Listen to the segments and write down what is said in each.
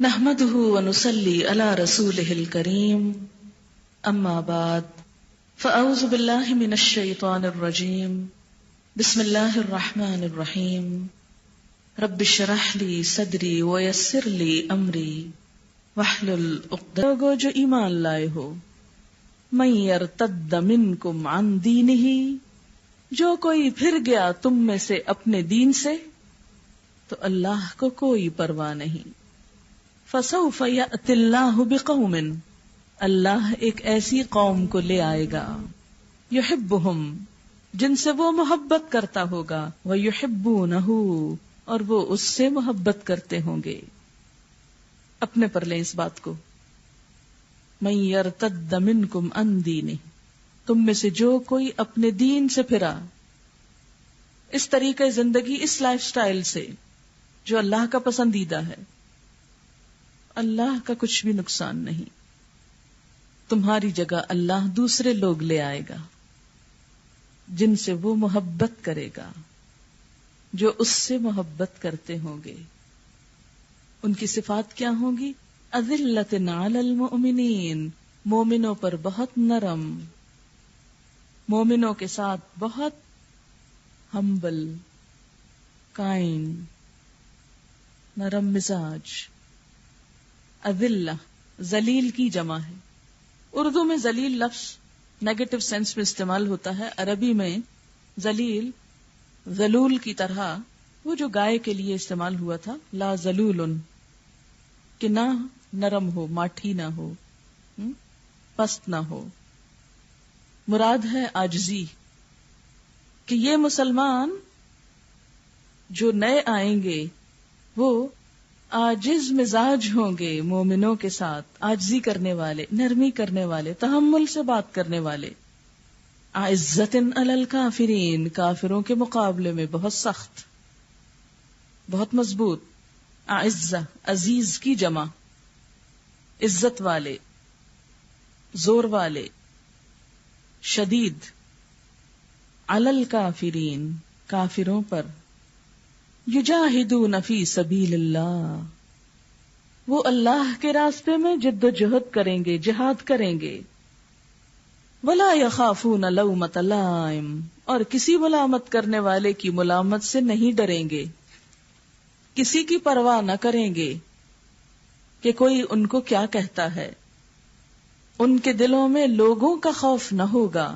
نحمده ونصلي على رسوله الكريم اما بعد فاعوذ بالله من الشيطان الرجيم بسم الله الرحمن الرحيم رب اشرح لي صدري ويسر لي امري واحلل عقدة لوگو جو ایمان لائے ہو من يرتد منكم عن دينه جو کوئی پھر گیا تم میں سے اپنے دین سے تو اللہ کو کوئی پرواہ نہیں. فسوف یأتی اللہ بقوم اللہ ایک ایسی قوم کو لے آئے گا یحبہم جن سے وہ محبت کرتا ہوگا ویحبونہ اور وہ اس سے محبت کرتے ہوں گے. اپنے پر لیں اس بات کو. من یرتد منکم عن دینہ تم میں سے جو کوئی اپنے دین سے پھرا، اس طریقے زندگی، اس لائف سٹائل سے جو اللہ کا پسندیدہ ہے، اللہ کا کچھ بھی نقصان نہیں. تمہاری جگہ اللہ دوسرے لوگ لے آئے گا جن سے وہ محبت کرے گا، جو اس سے محبت کرتے ہوں گے. ان کی صفات کیا ہوں گی؟ اذلۃ علی المؤمنین مومنوں پر بہت نرم، مومنوں کے ساتھ بہت ہمبل، کائنڈ، نرم مزاج. اذلہ ذلیل کی جمع ہے. اردو میں ذلیل لفظ نیگیٹو سینس میں استعمال ہوتا ہے. عربی میں ذلیل ذلول کی طرح وہ جو گائے کے لیے استعمال ہوا تھا، لا ذلول، کہ نہ نرم ہو، ماٹھی نہ ہو، پست نہ ہو. مراد ہے عاجزی، کہ یہ مسلمان جو نئے آئیں گے وہ عاجز مزاج ہوں گے، مومنوں کے ساتھ عاجزی کرنے والے، نرمی کرنے والے، تحمل سے بات کرنے والے. عزت علی الکافرین کافروں کے مقابلے میں بہت سخت، بہت مضبوط. عزہ عزیز کی جمع، عزت والے، زور والے. شدید علی الکافرین کافروں پر. یجاہدون فی سبیل اللہ وہ اللہ کے راستے میں جد و جہد کریں گے، جہاد کریں گے. ولا یخافون لومۃ لائم اور کسی ملامت کرنے والے کی ملامت سے نہیں ڈریں گے، کسی کی پرواہ نہ کریں گے کہ کوئی ان کو کیا کہتا ہے. ان کے دلوں میں لوگوں کا خوف نہ ہوگا.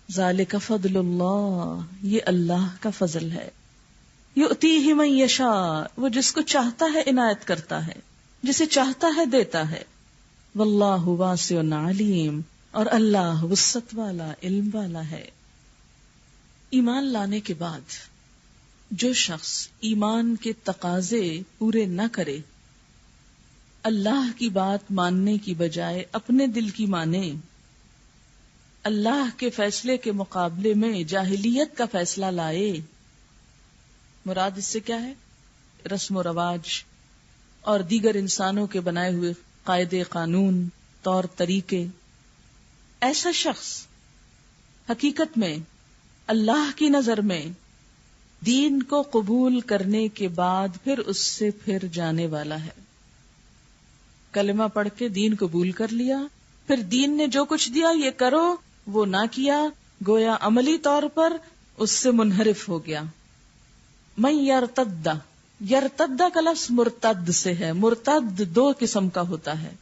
ذالک فضل اللہ یہ اللہ کا فضل ہے. یؤتیہ من یشاء وہ جس کو چاہتا ہے عنایت کرتا ہے، جسے چاہتا ہے دیتا ہے. واللہ واسع علیم اور اللہ وسعت والا، علم والا ہے. ایمان لانے کے بعد جو شخص ایمان کے تقاضے پورے نہ کرے، اللہ کی بات ماننے کی بجائے اپنے دل کی مانے، اللہ کے فیصلے کے مقابلے میں جاہلیت کا فیصلہ لائے. مراد اس سے کیا ہے؟ رسم و رواج اور دیگر انسانوں کے بنائے ہوئے قاعدے قانون، طور طریقے. ایسا شخص حقیقت میں اللہ کی نظر میں دین کو قبول کرنے کے بعد پھر اس سے پھر جانے والا ہے. کلمہ پڑھ کے دین قبول کر لیا، پھر دین نے جو کچھ دیا یہ کرو، وہ نہ کیا، گویا عملی طور پر اس سے منحرف ہو گیا. من یرتد، یرتد کا لفظ مرتد سے ہے. مرتد دو قسم کا ہوتا ہے.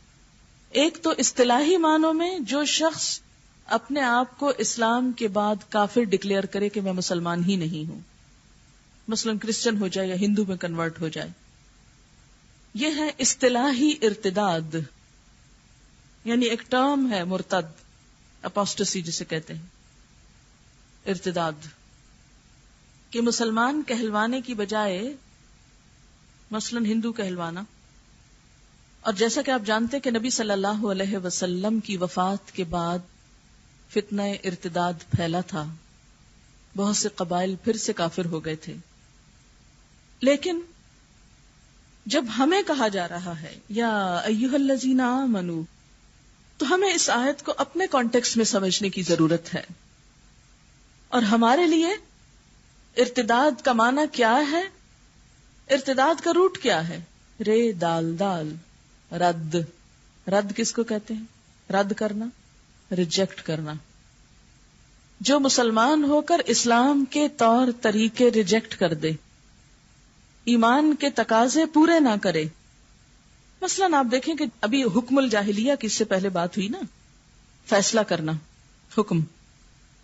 ایک تو اصطلاحی معنوں میں جو شخص اپنے آپ کو اسلام کے بعد کافر ڈکلیئر کرے کہ میں مسلمان ہی نہیں ہوں، مثلا کرسچن ہو جائے یا ہندو میں کنورٹ ہو جائے، یہ ہے اصطلاحی ارتداد. یعنی ایک ٹرم ہے مرتد، اپوسٹسی جسے کہتے ہیں، ارتداد، کہ مسلمان کہلوانے کی بجائے مثلا ہندو کہلوانا. اور جیسا کہ آپ جانتے کہ نبی صلی اللہ علیہ وسلم کی وفات کے بعد فتنہ ارتداد پھیلا تھا، بہت سے قبائل پھر سے کافر ہو گئے تھے. لیکن جب ہمیں کہا جا رہا ہے یا ایھا الذین آمنوا، تو ہمیں اس آیت کو اپنے کانٹیکسٹ میں سمجھنے کی ضرورت ہے. اور ہمارے لیے ارتداد کا معنی کیا ہے، ارتداد کا روٹ کیا ہے. رے دال دال، رد. رد کس کو کہتے ہیں؟ رد کرنا، ریجیکٹ کرنا. جو مسلمان ہو کر اسلام کے طور طریقے ریجیکٹ کر دے، ایمان کے تقاضے پورے نہ کرے. مثلاً آپ دیکھیں کہ ابھی حکم الجاہلیہ کی اس سے پہلے بات ہوئی نا، فیصلہ کرنا، حکم.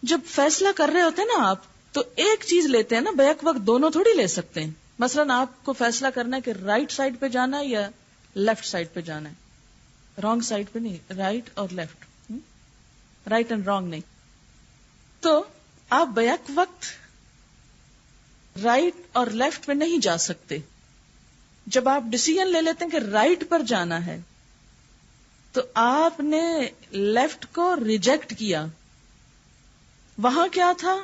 جب فیصلہ کر رہے ہوتے ہیں نا آپ، تو ایک چیز لیتے ہیں نا، بیک وقت دونوں تھوڑی لے سکتے ہیں. مثلاً آپ کو فیصلہ کرنا ہے کہ رائٹ سائڈ پہ جانا ہے یا لیفٹ سائڈ پہ جانا ہے. رانگ سائڈ پہ نہیں، رائٹ اور لیفٹ، رائٹ اینڈ رانگ نہیں. تو آپ بیک وقت رائٹ اور لیفٹ پہ نہیں جا سکتے. جب آپ ڈیسیژن لے لیتے ہیں کہ رائٹ پر جانا ہے، تو آپ نے لیفٹ کو ریجیکٹ کیا. وہاں کیا تھا؟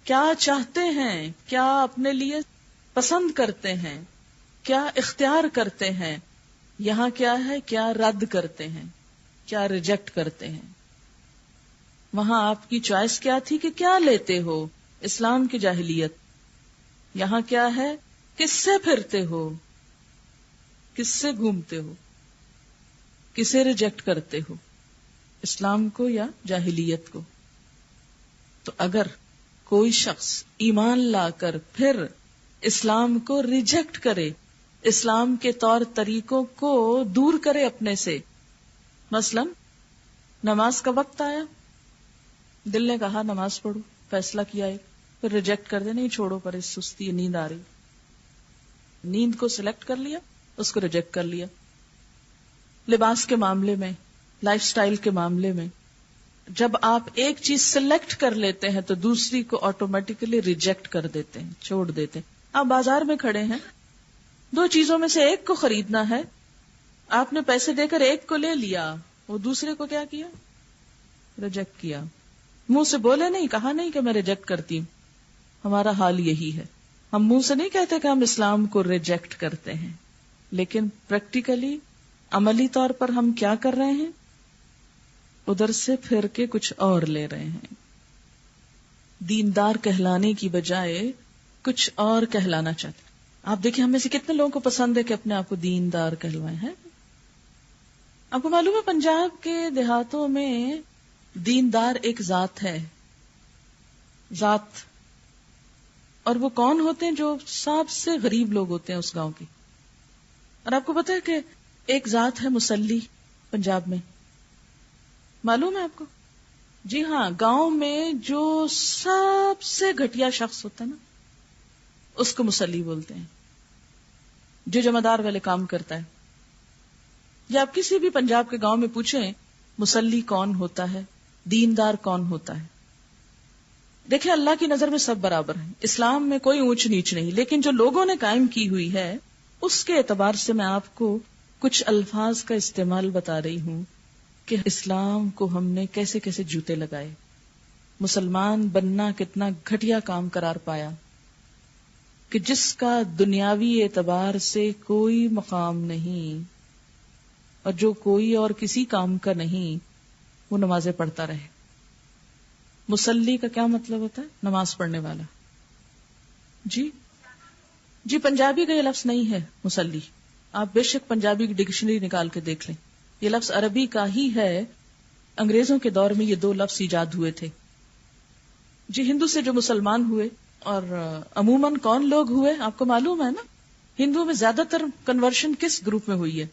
کیا چاہتے ہیں، کیا اپنے لیے پسند کرتے ہیں، کیا اختیار کرتے ہیں. یہاں کیا ہے؟ کیا رد کرتے ہیں، کیا ریجیکٹ کرتے ہیں. وہاں آپ کی چوائس کیا تھی کہ کیا لیتے ہو، اسلام کی جاہلیت. یہاں کیا ہے؟ کس سے پھرتے ہو، کس سے گھومتے ہو، کسے ریجیکٹ کرتے ہو، اسلام کو یا جاہلیت کو. تو اگر کوئی شخص ایمان لا کر پھر اسلام کو ریجیکٹ کرے، اسلام کے طور طریقوں کو دور کرے اپنے سے، مثلا نماز کا وقت آیا، دل نے کہا نماز پڑھو، فیصلہ کیا ہے، پھر ریجیکٹ کر دے، نہیں چھوڑو، پر اس سستی نیند آ رہی، نیند کو سلیکٹ کر لیا، اس کو ریجیکٹ کر لیا. لباس کے معاملے میں، لائف سٹائل کے معاملے میں، جب آپ ایک چیز سلیکٹ کر لیتے ہیں تو دوسری کو آٹومیٹکلی ریجیکٹ کر دیتے ہیں، چھوڑ دیتے ہیں. آپ بازار میں کھڑے ہیں، دو چیزوں میں سے ایک کو خریدنا ہے، آپ نے پیسے دے کر ایک کو لے لیا، وہ دوسرے کو کیا کیا؟ ریجیکٹ کیا. منہ سے بولے نہیں، کہا نہیں کہ میں ریجیکٹ کرتی ہوں. ہمارا حال یہی ہے. ہم منہ سے نہیں کہتے کہ ہم اسلام کو ریجیکٹ کرتے ہیں، لیکن پریکٹیکلی، عملی طور پر ہم کیا کر رہے ہیں؟ ادھر سے پھر کے کچھ اور لے رہے ہیں. دیندار کہلانے کی بجائے کچھ اور کہلانا چاہتے ہیں. آپ دیکھیں ہم میں سے کتنے لوگوں کو پسند ہے کہ اپنے آپ کو دیندار کہلوائیں ہیں. آپ کو معلوم ہے پنجاب کے دیہاتوں میں دیندار ایک ذات ہے، ذات. اور وہ کون ہوتے ہیں؟ جو سب سے غریب لوگ ہوتے ہیں اس گاؤں کے. اور آپ کو پتا ہے کہ ایک ذات ہے مصلی پنجاب میں، معلوم ہے آپ کو؟ جی ہاں، گاؤں میں جو سب سے گھٹیا شخص ہوتا ہے نا، اس کو مصلی بولتے ہیں، جو جمعدار والے کام کرتا ہے. یا آپ کسی بھی پنجاب کے گاؤں میں پوچھیں مصلی کون ہوتا ہے، دیندار کون ہوتا ہے. دیکھیں اللہ کی نظر میں سب برابر ہیں، اسلام میں کوئی اونچ نیچ نہیں، لیکن جو لوگوں نے قائم کی ہوئی ہے اس کے اعتبار سے میں آپ کو کچھ الفاظ کا استعمال بتا رہی ہوں کہ اسلام کو ہم نے کیسے کیسے جوتے لگائے، مسلمان بننا کتنا گھٹیا کام قرار پایا، کہ جس کا دنیاوی اعتبار سے کوئی مقام نہیں اور جو کوئی اور کسی کام کا نہیں، وہ نمازیں پڑھتا رہے. مصلی کا کیا مطلب ہوتا ہے؟ نماز پڑھنے والا. جی پنجابی کا یہ لفظ نہیں ہے مصلی. آپ بے شک پنجابی کی ڈکشنری نکال کے دیکھ لیں، یہ لفظ عربی کا ہی ہے. انگریزوں کے دور میں یہ دو لفظ ایجاد ہوئے تھے. جی ہندو سے جو مسلمان ہوئے، اور عموماً کون لوگ ہوئے آپ کو معلوم ہے نا؟ ہندوؤں میں زیادہ تر کنورشن کس گروپ میں ہوئی ہے؟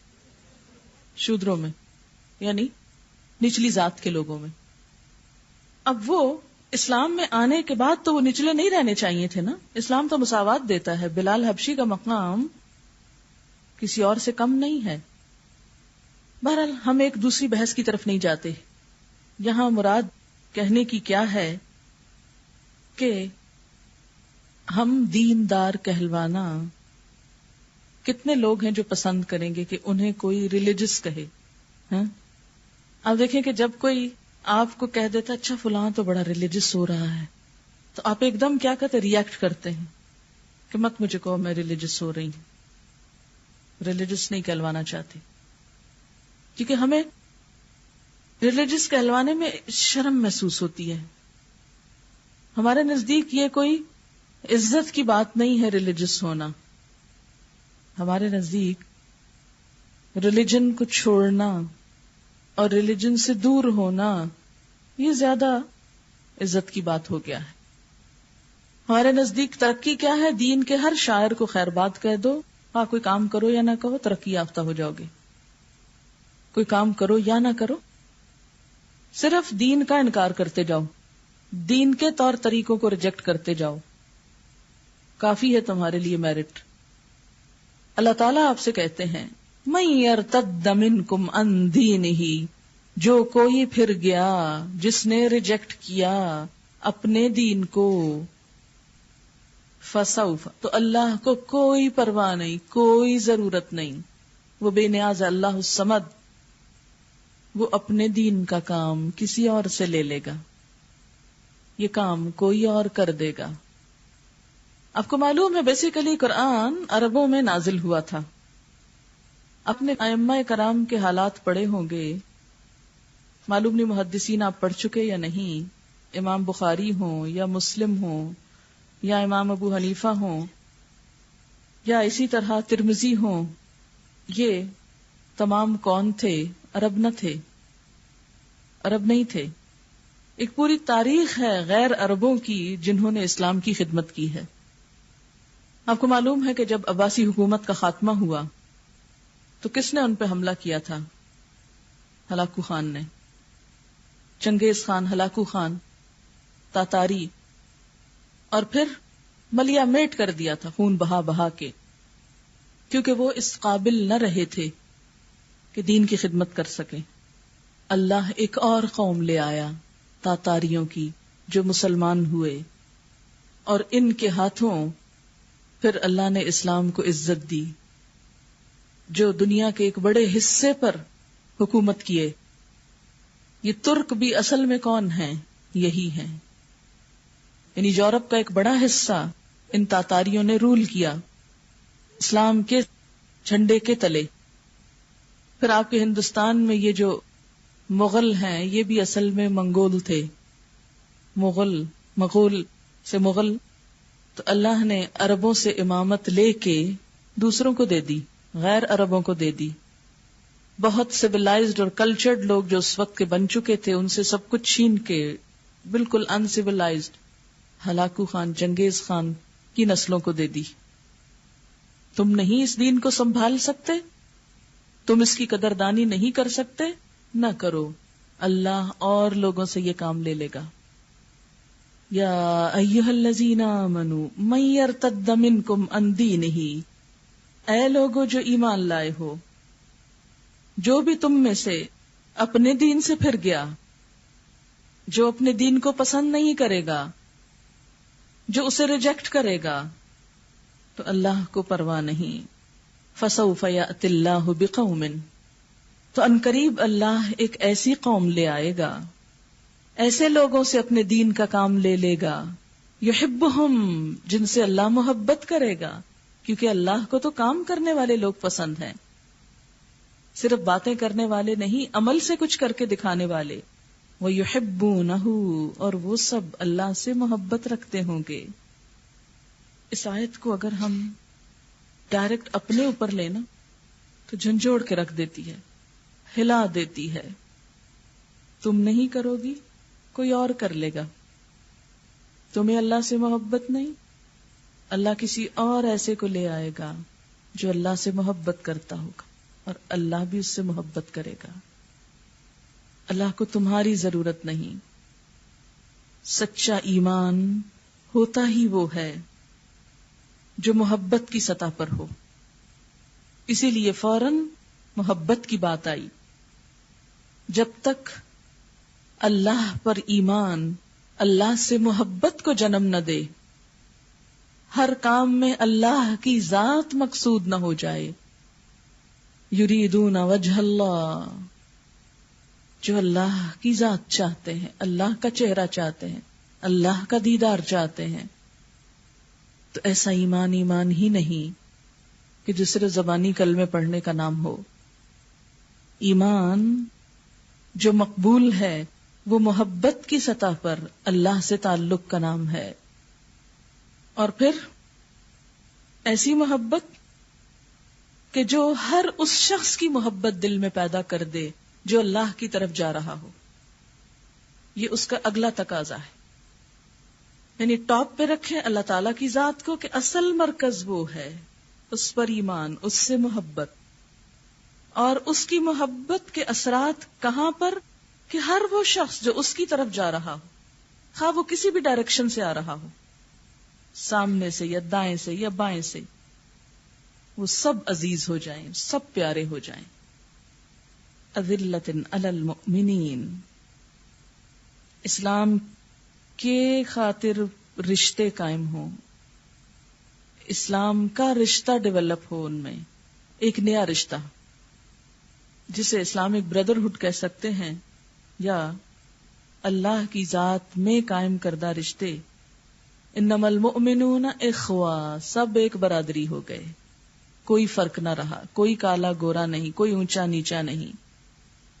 شودروں میں، یعنی نچلی ذات کے لوگوں میں. اب وہ اسلام میں آنے کے بعد تو وہ نچلے نہیں رہنے چاہیے تھے نا. اسلام تو مساوات دیتا ہے. بلال حبشی کا مقام کسی اور سے کم نہیں ہے. بہرحال ہم ایک دوسری بحث کی طرف نہیں جاتے. یہاں مراد کہنے کی کیا ہے کہ ہم دیندار کہلوانا، کتنے لوگ ہیں جو پسند کریں گے کہ انہیں کوئی ریلیجس کہے. آپ دیکھیں کہ جب کوئی آپ کو کہہ دیتا اچھا فلاں تو بڑا ریلیجس ہو رہا ہے، تو آپ ایک دم کیا کہتے؟ ریئیکٹ کرتے ہیں کہ مت مجھے کہو میں ریلیجس ہو رہی ہوں. ریلیجس نہیں کہلوانا چاہتے، کیونکہ ہمیں ریلیجس کہلوانے میں شرم محسوس ہوتی ہے. ہمارے نزدیک یہ کوئی عزت کی بات نہیں ہے ریلیجس ہونا. ہمارے نزدیک ریلیجن کو چھوڑنا اور ریلیجن سے دور ہونا یہ زیادہ عزت کی بات ہو گیا ہے. ہمارے نزدیک ترقی کیا ہے؟ دین کے ہر شاعر کو خیر بات کہہ دو، ہاں کوئی کام کرو یا نہ کرو ترقی یافتہ ہو جاؤ گے. کوئی کام کرو یا نہ کرو، صرف دین کا انکار کرتے جاؤ، دین کے طور طریقوں کو ریجیکٹ کرتے جاؤ، کافی ہے تمہارے لیے میرٹ. اللہ تعالیٰ آپ سے کہتے ہیں مَن یرتد منکم عن دینہ، جو کوئی پھر گیا جس نے ریجیکٹ کیا اپنے دین کو، فسوف، تو اللہ کو کوئی پرواہ نہیں، کوئی ضرورت نہیں، وہ بے نیاز اللہ الصمد، وہ اپنے دین کا کام کسی اور سے لے لے گا، یہ کام کوئی اور کر دے گا. آپ کو معلوم ہے بیسیکلی قرآن عربوں میں نازل ہوا تھا. اپنے ائمہ کرام کے حالات پڑھے ہوں گے، معلوم نہیں محدثین آپ پڑھ چکے یا نہیں، امام بخاری ہوں یا مسلم ہوں یا امام ابو حنیفہ ہوں یا اسی طرح ترمذی ہوں، یہ تمام کون تھے؟ عرب نہ تھے، عرب نہیں تھے. ایک پوری تاریخ ہے غیر عربوں کی جنہوں نے اسلام کی خدمت کی ہے. آپ کو معلوم ہے کہ جب عباسی حکومت کا خاتمہ ہوا تو کس نے ان پہ حملہ کیا تھا؟ ہلاکو خان نے، چنگیز خان، ہلاکو خان، تاتاری، اور پھر ملیا میٹ کر دیا تھا خون بہا بہا کے، کیونکہ وہ اس قابل نہ رہے تھے کہ دین کی خدمت کر سکیں. اللہ ایک اور قوم لے آیا تاتاریوں کی جو مسلمان ہوئے، اور ان کے ہاتھوں پھر اللہ نے اسلام کو عزت دی، جو دنیا کے ایک بڑے حصے پر حکومت کیے. یہ ترک بھی اصل میں کون ہیں؟ یہی ہیں، یعنی یورپ کا ایک بڑا حصہ ان تاتاریوں نے رول کیا اسلام کے جھنڈے کے تلے. پھر آپ کے ہندوستان میں یہ جو مغل ہیں یہ بھی اصل میں منگول تھے، مغول سے مغل. تو اللہ نے عربوں سے امامت لے کے دوسروں کو دے دی، غیر عربوں کو دے دی. بہت سویلائزڈ اور کلچرڈ لوگ جو اس وقت کے بن چکے تھے ان سے سب کچھ چھین کے بالکل انسیولائزڈ ہلاکو خان، چنگیز خان کی نسلوں کو دے دی. تم نہیں اس دین کو سنبھال سکتے، تم اس کی قدردانی نہیں کر سکتے، نہ کرو، اللہ اور لوگوں سے یہ کام لے لے گا. یا ایھا الذین آمنوا من یرتد منکم عن دینہ، اے لوگو جو ایمان لائے ہو، جو بھی تم میں سے اپنے دین سے پھر گیا، جو اپنے دین کو پسند نہیں کرے گا، جو اسے ریجیکٹ کرے گا، تو اللہ کو پرواہ نہیں. فسوف یأتی اللہ بقوم، تو عنقریب اللہ ایک ایسی قوم لے آئے گا، ایسے لوگوں سے اپنے دین کا کام لے لے گا، یحبہم، جن سے اللہ محبت کرے گا، کیونکہ اللہ کو تو کام کرنے والے لوگ پسند ہیں، صرف باتیں کرنے والے نہیں، عمل سے کچھ کر کے دکھانے والے. وَيُحِبُّونَهُ، اور وہ سب اللہ سے محبت رکھتے ہوں گے. اس آیت کو اگر ہم ڈائریکٹ اپنے اوپر لینا تو جھنجھوڑ کے رکھ دیتی ہے، ہلا دیتی ہے. تم نہیں کرو گی، کوئی اور کر لے گا. تمہیں اللہ سے محبت نہیں، اللہ کسی اور ایسے کو لے آئے گا جو اللہ سے محبت کرتا ہوگا، اور اللہ بھی اس سے محبت کرے گا. اللہ کو تمہاری ضرورت نہیں. سچا ایمان ہوتا ہی وہ ہے جو محبت کی سطح پر ہو. اسی لیے فوراً محبت کی بات آئی. جب تک اللہ پر ایمان اللہ سے محبت کو جنم نہ دے، ہر کام میں اللہ کی ذات مقصود نہ ہو جائے. یریدون وجہ اللہ، جو اللہ کی ذات چاہتے ہیں، اللہ کا چہرہ چاہتے ہیں، اللہ کا دیدار چاہتے ہیں، تو ایسا ایمان ہی نہیں کہ جو صرف زبانی کلمے پڑھنے کا نام ہو. ایمان جو مقبول ہے وہ محبت کی سطح پر اللہ سے تعلق کا نام ہے. اور پھر ایسی محبت کہ جو ہر اس شخص کی محبت دل میں پیدا کر دے جو اللہ کی طرف جا رہا ہو. یہ اس کا اگلا تقاضا ہے. یعنی ٹاپ پہ رکھیں اللہ تعالیٰ کی ذات کو کہ اصل مرکز وہ ہے، اس پر ایمان، اس سے محبت. اور اس کی محبت کے اثرات کہاں پر؟ کہ ہر وہ شخص جو اس کی طرف جا رہا ہو، خواہ وہ کسی بھی ڈائریکشن سے آ رہا ہو، سامنے سے یا دائیں سے یا بائیں سے، وہ سب عزیز ہو جائیں، سب پیارے ہو جائیں. اذلۃ علی المؤمنین. اسلام کے خاطر رشتے قائم ہوں، اسلام کا رشتہ ڈیولپ ہو، ان میں ایک نیا رشتہ جسے اسلامک بردرہڈ کہہ سکتے ہیں، یا اللہ کی ذات میں قائم کردہ رشتے. انما المؤمنون اخوہ، سب ایک برادری ہو گئے، کوئی فرق نہ رہا، کوئی کالا گورا نہیں، کوئی اونچا نیچا نہیں،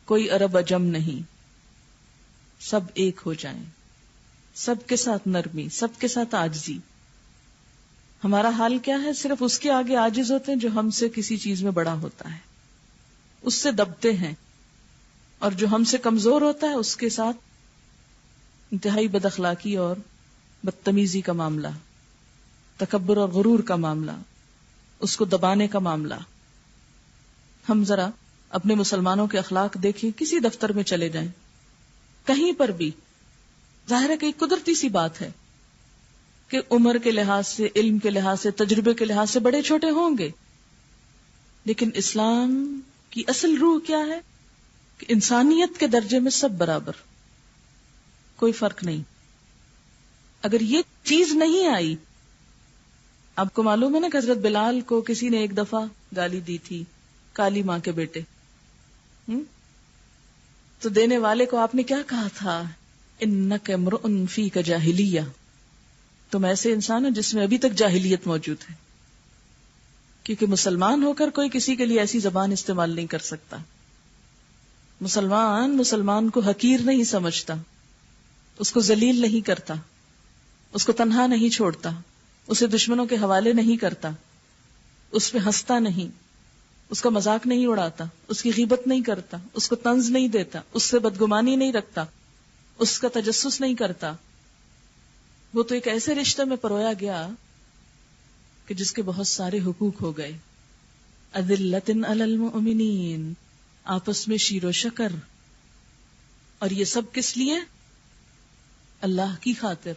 کوئی عرب عجم نہیں، سب ایک ہو جائیں، سب کے ساتھ نرمی، سب کے ساتھ عاجزی. ہمارا حال کیا ہے؟ صرف اس کے آگے عاجز ہوتے ہیں جو ہم سے کسی چیز میں بڑا ہوتا ہے، اس سے دبتے ہیں، اور جو ہم سے کمزور ہوتا ہے اس کے ساتھ انتہائی بد اخلاقی اور بدتمیزی کا معاملہ، تکبر اور غرور کا معاملہ، اس کو دبانے کا معاملہ. ہم ذرا اپنے مسلمانوں کے اخلاق دیکھیں، کسی دفتر میں چلے جائیں، کہیں پر بھی ظاہر ہے کہ ایک قدرتی سی بات ہے کہ عمر کے لحاظ سے، علم کے لحاظ سے، تجربے کے لحاظ سے بڑے چھوٹے ہوں گے، لیکن اسلام کی اصل روح کیا ہے کہ انسانیت کے درجے میں سب برابر، کوئی فرق نہیں. اگر یہ چیز نہیں آئی، آپ کو معلوم ہے نا کہ حضرت بلال کو کسی نے ایک دفعہ گالی دی تھی، کالی ماں کے بیٹے. تو دینے والے کو آپ نے کیا کہا تھا؟ انک امرؤ فیک جاہلیہ، تم ایسے انسان ہو جس میں ابھی تک جاہلیت موجود ہے. کیونکہ مسلمان ہو کر کوئی کسی کے لیے ایسی زبان استعمال نہیں کر سکتا. مسلمان کو حقیر نہیں سمجھتا، اس کو ذلیل نہیں کرتا، اس کو تنہا نہیں چھوڑتا، اسے دشمنوں کے حوالے نہیں کرتا، اس پہ ہنستا نہیں، اس کا مذاق نہیں اڑاتا، اس کی غیبت نہیں کرتا، اس کو طنز نہیں دیتا، اس سے بدگمانی نہیں رکھتا، اس کا تجسس نہیں کرتا. وہ تو ایک ایسے رشتے میں پرویا گیا کہ جس کے بہت سارے حقوق ہو گئے. اذلۃ علی المؤمنین، آپس میں شیر و شکر. اور یہ سب کس لیے؟ اللہ کی خاطر،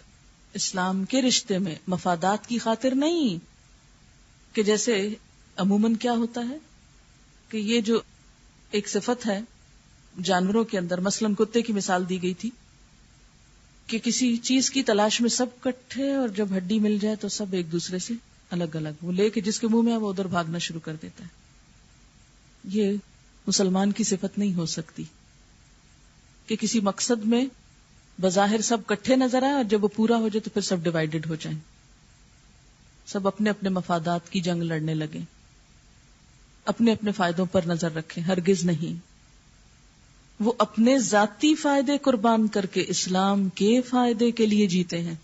اسلام کے رشتے میں، مفادات کی خاطر نہیں. کہ جیسے عموماً کیا ہوتا ہے کہ یہ جو ایک صفت ہے جانوروں کے اندر، مثلاً کتے کی مثال دی گئی تھی کہ کسی چیز کی تلاش میں سب کٹھے، اور جب ہڈی مل جائے تو سب ایک دوسرے سے الگ الگ، وہ لے کے جس کے منہ میں ہے وہ ادھر بھاگنا شروع کر دیتا ہے. یہ مسلمان کی صفت نہیں ہو سکتی کہ کسی مقصد میں بظاہر سب کٹھے نظر آئے اور جب وہ پورا ہو جائے تو پھر سب ڈیوائیڈڈ ہو جائیں، سب اپنے اپنے مفادات کی جنگ لڑنے لگیں، اپنے اپنے فائدوں پر نظر رکھیں. ہرگز نہیں. وہ اپنے ذاتی فائدے قربان کر کے اسلام کے فائدے کے لیے جیتے ہیں،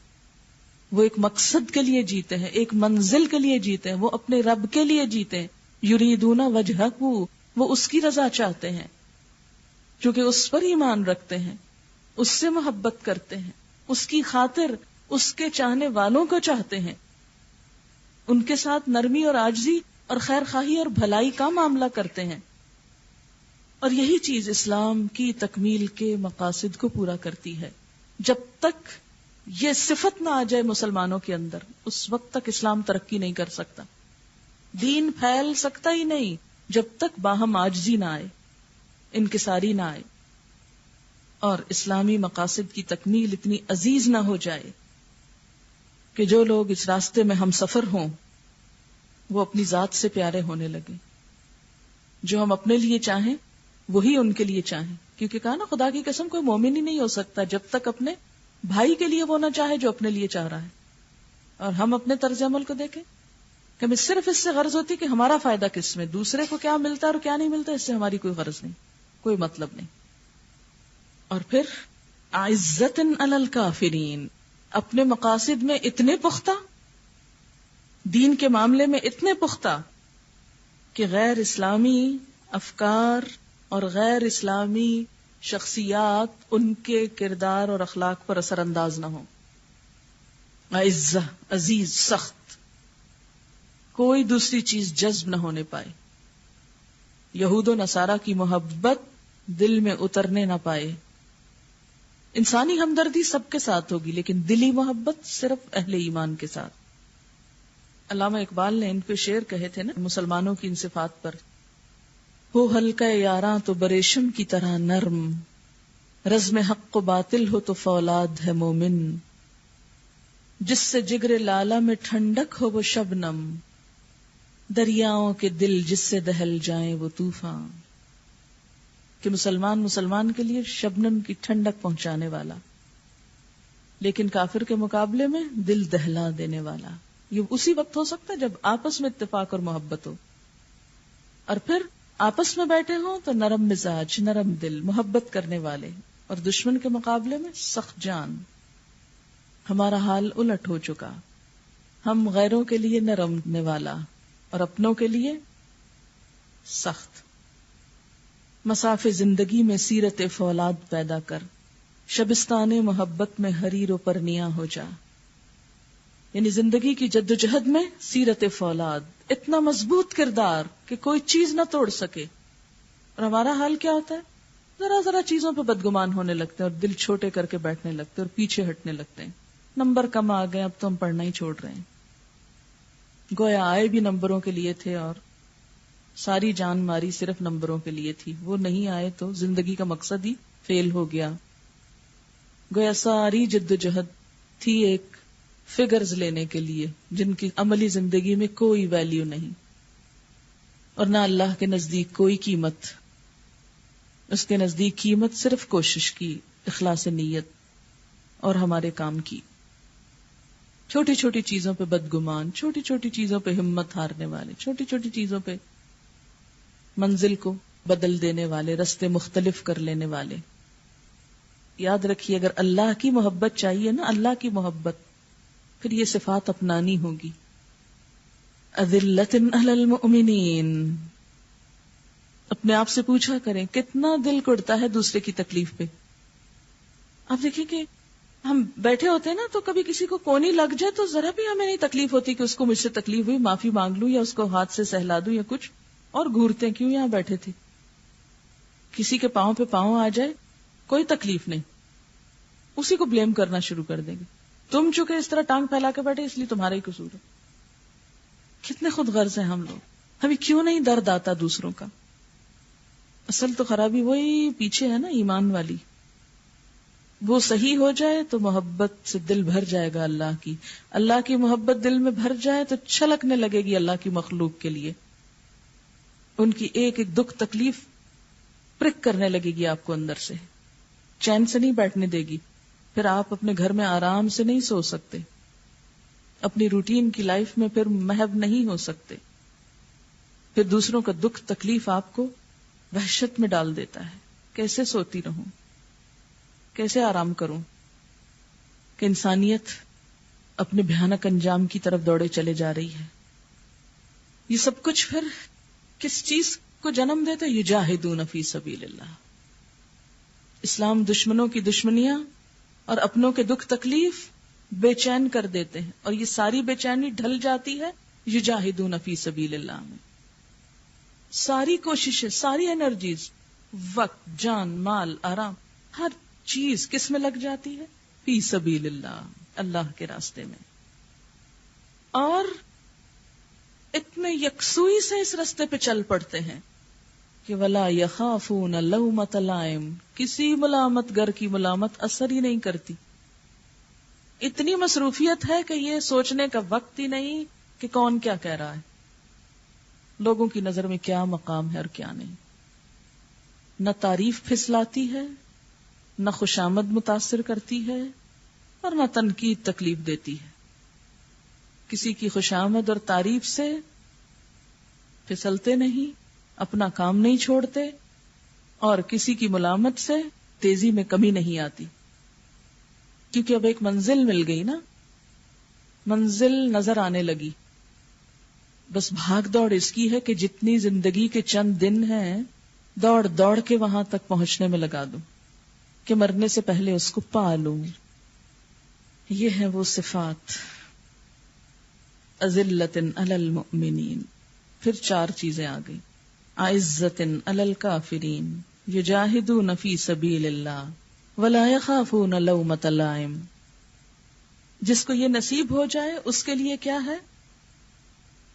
وہ ایک مقصد کے لیے جیتے ہیں، ایک منزل کے لیے جیتے ہیں، وہ اپنے رب کے لیے جیتے ہیں. یریدون وجہہ، وہ اس کی رضا چاہتے ہیں، چونکہ اس پر ایمان رکھتے ہیں، اس سے محبت کرتے ہیں، اس کی خاطر اس کے چاہنے والوں کو چاہتے ہیں، ان کے ساتھ نرمی اور عاجزی اور خیر خواہی اور بھلائی کا معاملہ کرتے ہیں. اور یہی چیز اسلام کی تکمیل کے مقاصد کو پورا کرتی ہے. جب تک یہ صفت نہ آ جائے مسلمانوں کے اندر، اس وقت تک اسلام ترقی نہیں کر سکتا، دین پھیل سکتا ہی نہیں جب تک باہم عاجزی نہ آئے، انکساری نہ آئے، اور اسلامی مقاصد کی تکمیل اتنی عزیز نہ ہو جائے کہ جو لوگ اس راستے میں ہم سفر ہوں وہ اپنی ذات سے پیارے ہونے لگے. جو ہم اپنے لیے چاہیں وہی ان کے لیے چاہیں، کیونکہ کہا نا خدا کی قسم کوئی مومن ہی نہیں ہو سکتا جب تک اپنے بھائی کے لیے وہ نہ چاہے جو اپنے لیے چاہ رہا ہے. اور ہم اپنے طرز عمل کو دیکھیں کہ ہمیں صرف اس سے غرض ہوتی کہ ہمارا فائدہ کس میں، دوسرے کو کیا ملتا ہے اور کیا نہیں ملتا اس سے ہماری کوئی غرض نہیں، کوئی مطلب نہیں. اور پھر عزت علی الکافرین، اپنے مقاصد میں اتنے پختہ، دین کے معاملے میں اتنے پختہ کہ غیر اسلامی افکار اور غیر اسلامی شخصیات ان کے کردار اور اخلاق پر اثر انداز نہ ہوں. عزہ، عزیز، سخت، کوئی دوسری چیز جذب نہ ہونے پائے. یہود و نصارہ کی محبت دل میں اترنے نہ پائے. انسانی ہمدردی سب کے ساتھ ہوگی لیکن دلی محبت صرف اہل ایمان کے ساتھ. علامہ اقبال نے ان پہ شعر کہے تھے نا مسلمانوں کی ان صفات پر. ہو ہلکا یاراں تو بریشم کی طرح نرم، رزم حق و باطل ہو تو فولاد ہے مومن. جس سے جگر لالا میں ٹھنڈک ہو وہ شبنم، دریاؤں کے دل جس سے دہل جائیں وہ طوفان. کہ مسلمان کے لیے شبنم کی ٹھنڈک پہنچانے والا، لیکن کافر کے مقابلے میں دل دہلا دینے والا. یہ اسی وقت ہو سکتا ہے جب آپس میں اتفاق اور محبت ہو، اور پھر آپس میں بیٹھے ہوں تو نرم مزاج، نرم دل، محبت کرنے والے، اور دشمن کے مقابلے میں سخت جان. ہمارا حال الٹ ہو چکا. ہم غیروں کے لیے نرمنے والا اور اپنوں کے لیے سخت. مساف زندگی میں سیرت فولاد پیدا کر، شبستان محبت میں حریر و پرنیاں ہو جا. یعنی زندگی کی جدوجہد میں سیرت فولاد، اتنا مضبوط کردار کہ کوئی چیز نہ توڑ سکے. اور ہمارا حال کیا ہوتا ہے؟ ذرا ذرا چیزوں پہ بدگمان ہونے لگتے ہیں اور دل چھوٹے کر کے بیٹھنے لگتے ہیں اور پیچھے ہٹنے لگتے ہیں. نمبر کم آ گئے، اب تو ہم پڑھنا ہی چھوڑ رہے ہیں. گویا آئے بھی نمبروں کے لیے تھے اور ساری جان ماری صرف نمبروں کے لیے تھی. وہ نہیں آئے تو زندگی کا مقصد ہی فیل ہو گیا. گویا ساری جدوجہد تھی ایک فگرز لینے کے لیے جن کی عملی زندگی میں کوئی ویلیو نہیں، اور نہ اللہ کے نزدیک کوئی قیمت. اس کے نزدیک قیمت صرف کوشش کی، اخلاص نیت اور ہمارے کام کی. چھوٹی چھوٹی چیزوں پہ بدگمان، چھوٹی چھوٹی چیزوں پہ ہمت ہارنے والے، چھوٹی چھوٹی چیزوں پہ منزل کو بدل دینے والے، رستے مختلف کر لینے والے. یاد رکھیے اگر اللہ کی محبت چاہیے نا، اللہ کی محبت، پھر یہ صفات اپنانی ہوگی. اذلۃ علی المؤمنین. اپنے آپ سے پوچھا کریں کتنا دل کڑتا ہے دوسرے کی تکلیف پہ. آپ دیکھیں کہ ہم بیٹھے ہوتے ہیں نا تو کبھی کسی کو کونی لگ جائے تو ذرا بھی ہمیں نہیں تکلیف ہوتی کہ اس کو مجھ سے تکلیف ہوئی، معافی مانگ لوں یا اس کو ہاتھ سے سہلا دوں یا کچھ، اور گھورتے ہیں کیوں یہاں بیٹھے تھے. کسی کے پاؤں پہ پاؤں آ جائے کوئی تکلیف نہیں، اسی کو بلیم کرنا شروع کر دیں گے. تم چونکہ اس طرح ٹانگ پھیلا کے بیٹھے اس لیے تمہارا ہی قصور ہے. کتنے خود غرض ہیں ہم لوگ. ہمیں کیوں نہیں درد آتا دوسروں کا؟ اصل تو خرابی وہی پیچھے ہے نا، ایمان والی. وہ صحیح ہو جائے تو محبت سے دل بھر جائے گا اللہ کی. اللہ کی محبت دل میں بھر جائے تو چھلکنے لگے گی اللہ کی مخلوق کے لیے. ان کی ایک ایک دکھ تکلیف پرک کرنے لگے گی آپ کو اندر سے، چین سے نہیں بیٹھنے دے گی. پھر آپ اپنے گھر میں آرام سے نہیں سو سکتے، اپنی روٹین کی لائف میں پھر محو نہیں ہو سکتے. پھر دوسروں کا دکھ تکلیف آپ کو وحشت میں ڈال دیتا ہے. کیسے سوتی رہوں، کیسے آرام کروں؟ کہ انسانیت اپنے بھیانک انجام کی طرف دوڑے چلے جا رہی ہے. یہ سب کچھ پھر کس چیز کو جنم دیتا ہے؟ یجاہدون فی سبیل اللہ. اسلام دشمنوں کی دشمنیاں اور اپنوں کے دکھ تکلیف بے چین کر دیتے ہیں، اور یہ ساری بے چینی ڈھل جاتی ہے یجاہدون فی سبیل اللہ میں. ساری کوششیں، ساری انرجیز، وقت، جان، مال، آرام، ہر چیز کس میں لگ جاتی ہے؟ فی سبیل اللہ، اللہ کے راستے میں. اور اتنے یکسوئی سے اس راستے پہ چل پڑتے ہیں کہ ولا یخافون لومۃ لائم، کسی ملامت گر کی ملامت اثر ہی نہیں کرتی. اتنی مصروفیت ہے کہ یہ سوچنے کا وقت ہی نہیں کہ کون کیا کہہ رہا ہے، لوگوں کی نظر میں کیا مقام ہے اور کیا نہیں. نہ تعریف پھسلاتی ہے، نہ خوشامد متاثر کرتی ہے، اور نہ تنقید تکلیف دیتی ہے. کسی کی خوشامد اور تعریف سے پھسلتے نہیں، اپنا کام نہیں چھوڑتے، اور کسی کی ملامت سے تیزی میں کمی نہیں آتی. کیونکہ اب ایک منزل مل گئی نا، منزل نظر آنے لگی. بس بھاگ دوڑ اس کی ہے کہ جتنی زندگی کے چند دن ہیں دوڑ دوڑ کے وہاں تک پہنچنے میں لگا دوں کہ مرنے سے پہلے اس کو پا لوں. یہ ہے وہ صفات. اذلۃ علی المؤمنین. پھر 4 چیزیں آ گئی. اعزۃ علی الکافرین یجاہدون فی سبیل اللہ ولا یخافون لومۃ لائم. جس کو یہ نصیب ہو جائے اس کے لیے کیا ہے؟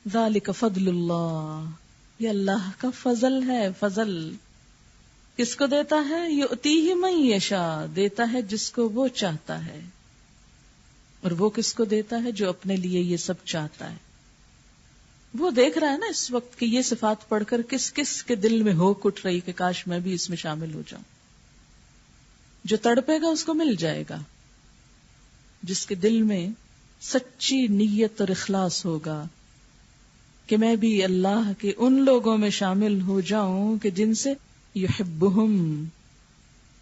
ذالک فضل اللہ. یہ اللہ کا فضل ہے. فضل کس کو دیتا ہے؟ یؤتیہ من یشاء. دیتا ہے جس کو وہ چاہتا ہے. اور وہ کس کو دیتا ہے؟ جو اپنے لیے یہ سب چاہتا ہے. وہ دیکھ رہا ہے نا اس وقت کہ یہ صفات پڑھ کر کس کس کے دل میں ہوک اٹھ رہی کہ کاش میں بھی اس میں شامل ہو جاؤں. جو تڑپے گا اس کو مل جائے گا. جس کے دل میں سچی نیت اور اخلاص ہوگا کہ میں بھی اللہ کے ان لوگوں میں شامل ہو جاؤں کہ جن سے یحبہم.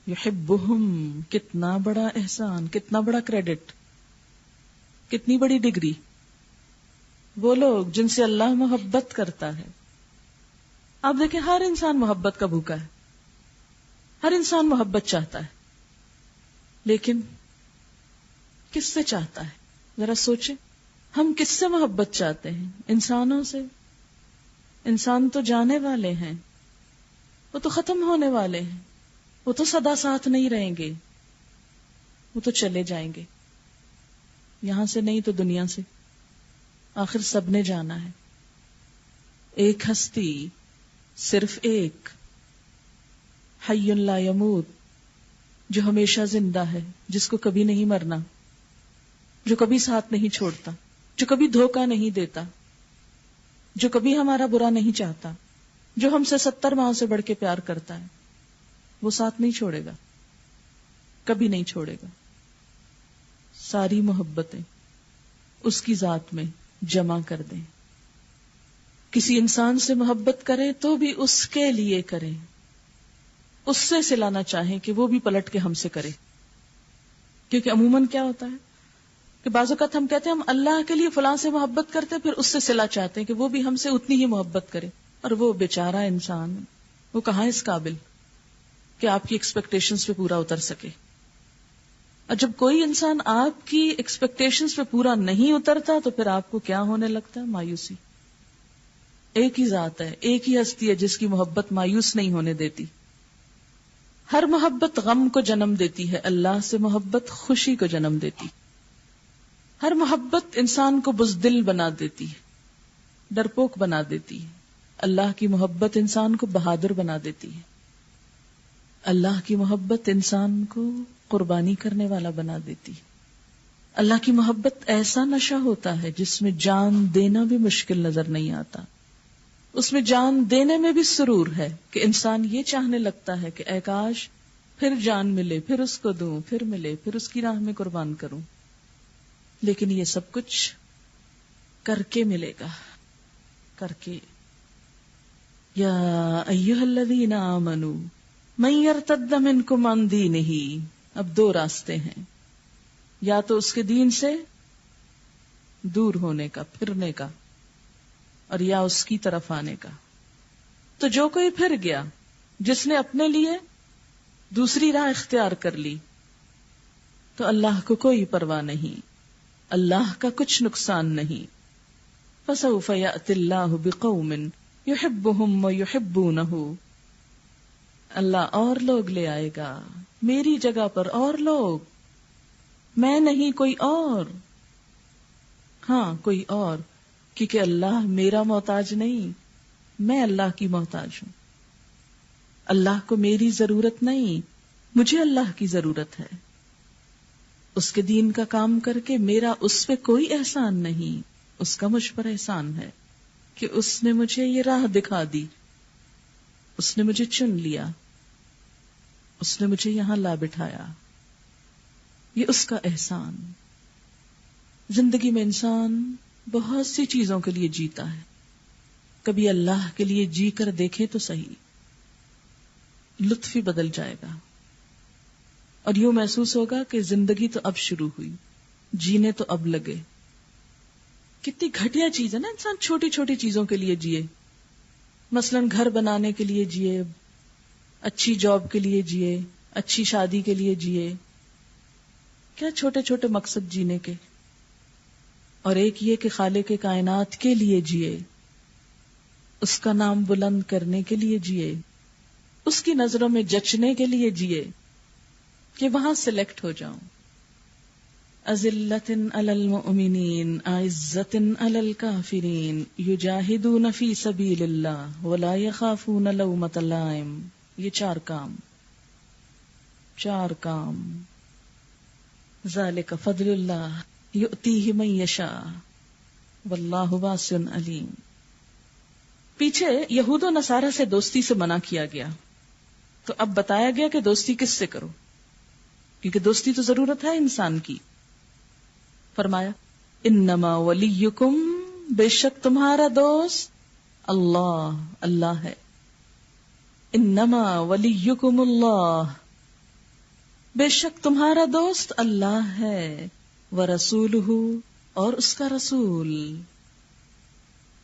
یحبہم کتنا بڑا احسان، کتنا بڑا کریڈٹ، کتنی بڑی ڈگری. وہ لوگ جن سے اللہ محبت کرتا ہے. آپ دیکھیں ہر انسان محبت کا بھوکا ہے. ہر انسان محبت چاہتا ہے. لیکن کس سے چاہتا ہے؟ ذرا سوچیں. ہم کس سے محبت چاہتے ہیں؟ انسانوں سے. انسان تو جانے والے ہیں، وہ تو ختم ہونے والے ہیں، وہ تو سدا ساتھ نہیں رہیں گے، وہ تو چلے جائیں گے. یہاں سے نہیں تو دنیا سے. آخر سب نے جانا ہے. ایک ہستی، صرف ایک، حی لا یموت، جو ہمیشہ زندہ ہے، جس کو کبھی نہیں مرنا، جو کبھی ساتھ نہیں چھوڑتا، جو کبھی دھوکہ نہیں دیتا، جو کبھی ہمارا برا نہیں چاہتا، جو ہم سے 70 ماہ سے بڑھ کے پیار کرتا ہے. وہ ساتھ نہیں چھوڑے گا، کبھی نہیں چھوڑے گا. ساری محبتیں اس کی ذات میں جمع کر دیں. کسی انسان سے محبت کریں تو بھی اس کے لیے کریں، اس سے سلانا چاہیں کہ وہ بھی پلٹ کے ہم سے کرے. کیونکہ عموماً کیا ہوتا ہے کہ بعض اوقات ہم کہتے ہیں ہم اللہ کے لیے فلاں سے محبت کرتے ہیں، پھر اس سے صلہ چاہتے ہیں کہ وہ بھی ہم سے اتنی ہی محبت کرے. اور وہ بیچارہ انسان، وہ کہاں اس قابل کہ آپ کی ایکسپیکٹیشنز پہ پورا اتر سکے. اور جب کوئی انسان آپ کی ایکسپیکٹیشنز پہ پورا نہیں اترتا تو پھر آپ کو کیا ہونے لگتا ہے؟ مایوسی. ایک ہی ذات ہے، ایک ہی ہستی ہے جس کی محبت مایوس نہیں ہونے دیتی. ہر محبت غم کو جنم دیتی ہے، اللہ سے محبت خوشی کو جنم دیتی. ہر محبت انسان کو بزدل بنا دیتی ہے، ڈرپوک بنا دیتی ہے. اللہ کی محبت انسان کو بہادر بنا دیتی ہے. اللہ کی محبت انسان کو قربانی کرنے والا بنا دیتی ہے. اللہ کی محبت ایسا نشہ ہوتا ہے جس میں جان دینا بھی مشکل نظر نہیں آتا. اس میں جان دینے میں بھی سرور ہے کہ انسان یہ چاہنے لگتا ہے کہ اے کاش پھر جان ملے، پھر اس کو دوں، پھر ملے، پھر اس کی راہ میں قربان کروں. لیکن یہ سب کچھ کر کے ملے گا، کر کے. یا ایھا الذین آمنوا من یرتد منکم عن دینہ. اب 2 راستے ہیں، یا تو اس کے دین سے دور ہونے کا، پھرنے کا، اور یا اس کی طرف آنے کا. تو جو کوئی پھر گیا، جس نے اپنے لیے دوسری راہ اختیار کر لی، تو اللہ کو کوئی پرواہ نہیں، اللہ کا کچھ نقصان نہیں. فسوف یأتی اللہ بقوم یحبہم ویحبونہ. اللہ اور لوگ لے آئے گا میری جگہ پر، اور لوگ، میں نہیں کوئی اور. ہاں کوئی اور، کیونکہ اللہ میرا محتاج نہیں، میں اللہ کی محتاج ہوں. اللہ کو میری ضرورت نہیں، مجھے اللہ کی ضرورت ہے. اس کے دین کا کام کر کے میرا اس پہ کوئی احسان نہیں، اس کا مجھ پر احسان ہے کہ اس نے مجھے یہ راہ دکھا دی، اس نے مجھے چن لیا، اس نے مجھے یہاں لا بٹھایا. یہ اس کا احسان. زندگی میں انسان بہت سی چیزوں کے لیے جیتا ہے. کبھی اللہ کے لیے جی کر دیکھے تو صحیح، لطف ہی بدل جائے گا اور یوں محسوس ہوگا کہ زندگی تو اب شروع ہوئی، جینے تو اب لگے. کتنی گھٹیا چیز ہے نا، انسان چھوٹی چھوٹی چیزوں کے لیے جیے، مثلاً گھر بنانے کے لیے جیے، اچھی جاب کے لیے جیے، اچھی شادی کے لیے جیے، کیا چھوٹے چھوٹے مقصد جینے کے، اور ایک یہ کہ خالق کائنات کے لیے جیے، اس کا نام بلند کرنے کے لیے جیے، اس کی نظروں میں جچنے کے لیے جیے کہ وہاں سلیکٹ ہو جاؤں. اذلۃ علی المؤمنین اعزۃ علی الکافرین یجاہدون فی سبیل اللہ ولا یخافون لومۃ لائم. یہ چار کام ذالک فضل اللہ یؤتیہ من یشاء واللہ واسع علیم. پیچھے یہود و نصارہ سے دوستی سے منع کیا گیا، تو اب بتایا گیا کہ دوستی کس سے کرو، کیونکہ دوستی تو ضرورت ہے انسان کی. فرمایا انما ولیکم، بے شک تمہارا دوست اللہ ہے. انما ولیکم اللہ، بے شک تمہارا دوست اللہ ہے. ورسولہ، اور اس کا رسول.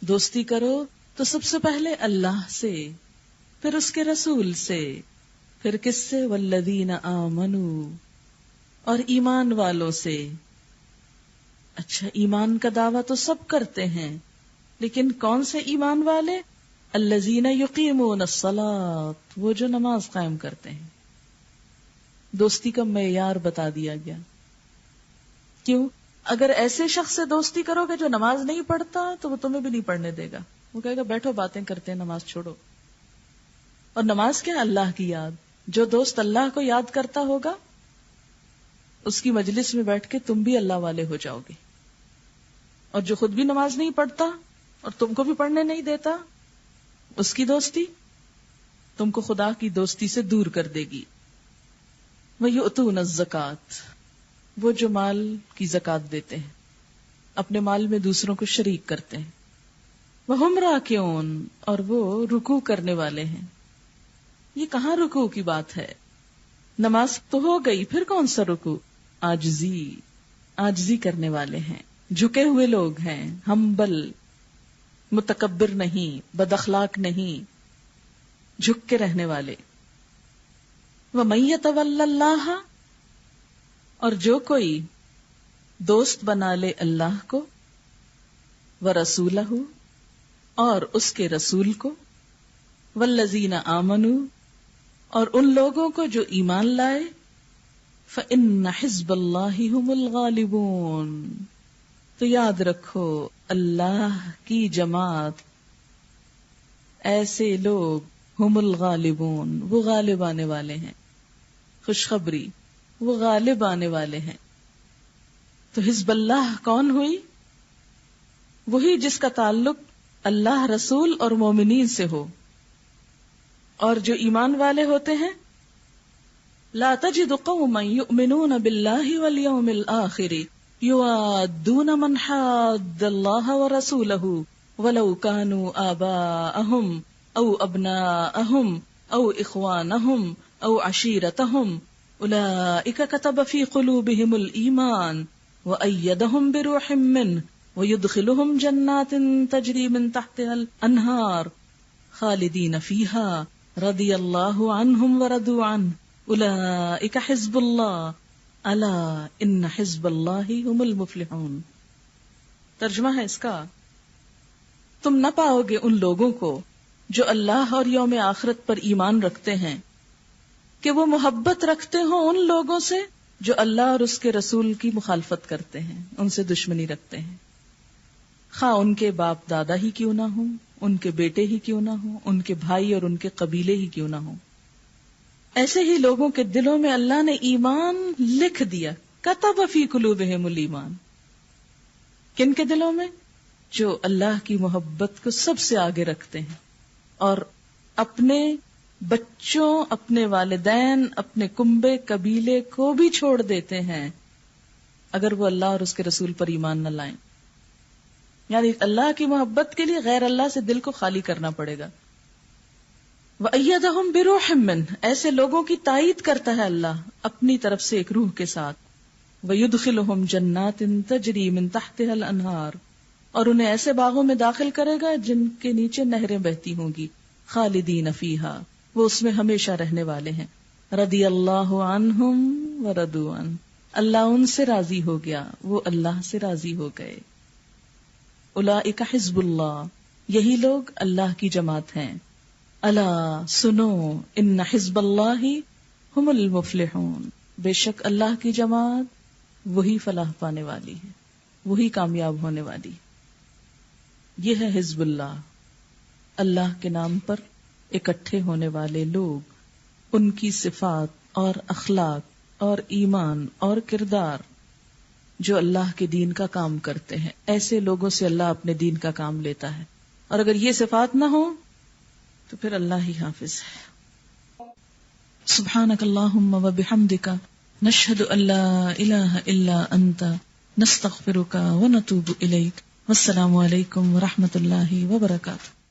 دوستی کرو تو سب سے پہلے اللہ سے، پھر اس کے رسول سے، پھر کس سے؟ والذین آمنوا، اور ایمان والوں سے. اچھا، ایمان کا دعویٰ تو سب کرتے ہیں، لیکن کون سے ایمان والے؟ الذین یقیمون الصلاۃ، وہ جو نماز قائم کرتے ہیں. دوستی کا معیار بتا دیا گیا. کیوں؟ اگر ایسے شخص سے دوستی کرو گے جو نماز نہیں پڑھتا تو وہ تمہیں بھی نہیں پڑھنے دے گا، وہ کہے گا بیٹھو باتیں کرتے ہیں، نماز چھوڑو. اور نماز کیا؟ اللہ کی یاد. جو دوست اللہ کو یاد کرتا ہوگا اس کی مجلس میں بیٹھ کے تم بھی اللہ والے ہو جاؤ گے. اور جو خود بھی نماز نہیں پڑھتا اور تم کو بھی پڑھنے نہیں دیتا، اس کی دوستی تم کو خدا کی دوستی سے دور کر دے گی. وَيُؤْتُونَ الزَّكَاةَ، وہ جو مال کی زکوٰۃ دیتے ہیں، اپنے مال میں دوسروں کو شریک کرتے ہیں. وَهُمْ رَاكِعُونَ، اور وہ رکوع کرنے والے ہیں. یہ کہاں رکوع کی بات ہے؟ نماز تو ہو گئی، پھر کون سا رکوع؟ آجزی کرنے والے ہیں، جھکے ہوئے لوگ ہیں، ہمبل، متکبر نہیں، بد اخلاق نہیں، جھک کے رہنے والے. وَمَن يَتَوَلَّ اللَّهَ، اور جو کوئی دوست بنا لے اللہ کو، وَرَسُولَهُ، اور اس کے رسول کو، وَالَّذِينَ آمَنُوا، اور ان لوگوں کو جو ایمان لائے، فَإِنَّ حِزْبَ اللَّهِ هُمُ الْغَالِبُونَ، تو یاد رکھو اللہ کی جماعت، ایسے لوگ، ہم الغالبون، وہ غالب آنے والے ہیں. خوشخبری، وہ غالب آنے والے ہیں. تو حزب اللہ کون ہوئی؟ وہی جس کا تعلق اللہ، رسول اور مومنین سے ہو. اور جو ایمان والے ہوتے ہیں، لا تجد قوما یؤمنون باللہ والیوم الآخر یوادون من حاد اللہ ورسولہ ولو كانوا آباءهم او ابناءهم او اخوانهم او عشیرتهم اولئک كتب في قلوبهم الایمان وأیدهم بروح منه ويدخلهم جنات تجری من تحتها الانہار خالدین فیها رضی اللہ عنہم ورضوا عنہ اولئک حزب اللہ الا ان حزب اللہ هم المفلحون. ترجمہ ہے اس کا، تم نہ پاؤ گے ان لوگوں کو جو اللہ اور یوم آخرت پر ایمان رکھتے ہیں کہ وہ محبت رکھتے ہوں ان لوگوں سے جو اللہ اور اس کے رسول کی مخالفت کرتے ہیں، ان سے دشمنی رکھتے ہیں، خواہ ان کے باپ دادا ہی کیوں نہ ہوں، ان کے بیٹے ہی کیوں نہ ہوں، ان کے بھائی اور ان کے قبیلے ہی کیوں نہ ہوں. ایسے ہی لوگوں کے دلوں میں اللہ نے ایمان لکھ دیا. کتب فی قلوبہم الایمان، کن کے دلوں میں؟ جو اللہ کی محبت کو سب سے آگے رکھتے ہیں اور اپنے بچوں، اپنے والدین، اپنے کنبے قبیلے کو بھی چھوڑ دیتے ہیں اگر وہ اللہ اور اس کے رسول پر ایمان نہ لائیں. یعنی اللہ کی محبت کے لیے غیر اللہ سے دل کو خالی کرنا پڑے گا. وَأَيَّدَهُمْ بِرُوحٍ مِّنْهُ، ایسے لوگوں کی تائید کرتا ہے اللہ اپنی طرف سے ایک روح کے ساتھ. وَيُدْخِلُهُمْ جَنَّاتٍ تَجْرِي مِن تَحْتِهَا الْأَنْهَارُ، اور انہیں ایسے باغوں میں داخل کرے گا جن کے نیچے نہریں بہتی ہوں گی، خالدین فیہا، وہ اس میں ہمیشہ رہنے والے ہیں۔ رضی اللہ عنہم ورضوا عنہ، اللہ ان سے راضی ہو گیا، وہ اللہ سے راضی ہو گئے۔ اولئک حزب اللہ، یہی لوگ اللہ کی جماعت ہیں۔ الا سنو، ان حزب اللہ ہم المفلحون، بے شک اللہ کی جماعت وہی فلاح پانے والی ہے، وہی کامیاب ہونے والی ہے۔ یہ ہے حزب اللہ، اللہ کے نام پر اکٹھے ہونے والے لوگ، ان کی صفات اور اخلاق اور ایمان اور کردار جو اللہ کے دین کا کام کرتے ہیں، ایسے لوگوں سے اللہ اپنے دین کا کام لیتا ہے، اور اگر یہ صفات نہ ہو تو پھر اللہ ہی حافظ ہے۔ سبحانک اللہم و بحمدک، نشہد ان لا الہ الا انت، نستغفرک و نتوب الیک۔ والسلام علیکم ورحمۃ اللہ وبرکاتہ۔